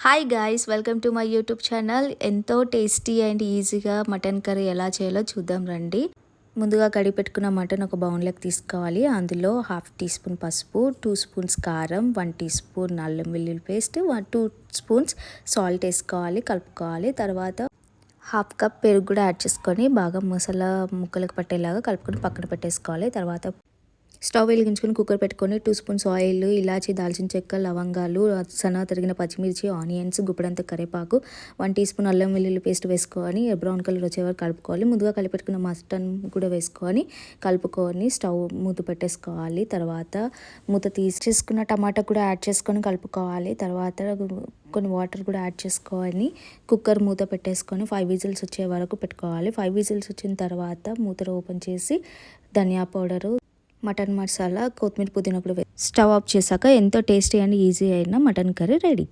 Hi guys, welcome to my YouTube channel. ఎంతో tasty and ఈజీగా mutton curry ఎలా చేయాలో చూద్దాం రండి. ముందుగా కడిగి పెట్టుకున్న మటన్ ఒక బౌన్లోకి తీసుకోవాలి. అందులో 1/2 టీ స్పూన్ పసుపు, 2 స్పూన్స్ కారం, 1 టీ స్పూన్ అల్లం వెల్లుల్లి పేస్ట్, 2 స్పూన్స్ సాల్ట్ వేసుకోవాలి, కలుపుకోవాలి. తర్వాత 1/2 కప్ పెరుగు కూడా యాడ్ చేసుకొని బాగా మసాలా ముక్కలకు పట్టేలాగా కలుపుకొని పక్కన పెట్టేసుకోవాలి. తర్వాత స్టవ్ వెలిగించుకొని కుక్కర్ పెట్టుకొని 2 స్పూన్స్ ఆయిల్, ఇలాచి, దాల్చిన చెక్క, లవంగాలు, సన్నగా తరిగిన పచ్చిమిర్చి, ఆనియన్స్, గుప్పెడంత కరివేపాకు, 1 టీ స్పూన్ అల్లం వెల్లుల్లి పేస్ట్ వేసుకొని బ్రౌన్ కలర్ వచ్చే వరకు కలుపుకోవాలి. ముందుగా కలిపెట్టుకున్న మటన్ కూడా వేసుకొని కలుపుకొని స్టవ్ మూత పెట్టేసుకోవాలి. తర్వాత మూత తీసుకున్న టమాటా కూడా యాడ్ చేసుకొని కలుపుకోవాలి. తర్వాత కొన్ని వాటర్ కూడా యాడ్ చేసుకొని కుక్కర్ మూత పెట్టేసుకొని 5 విజిల్స్ వచ్చే వరకు పెట్టుకోవాలి. 5 విజిల్స్ వచ్చిన తర్వాత మూత ఓపెన్ చేసి ధనియా పౌడరు, మటన్ మసాలా, కొత్తిమీర, పుదీనా కూడా స్టవ్ ఆఫ్ చేశాక ఎంతో టేస్టీ అండ్ ఈజీ అయిన మటన్ కర్రీ రెడీ.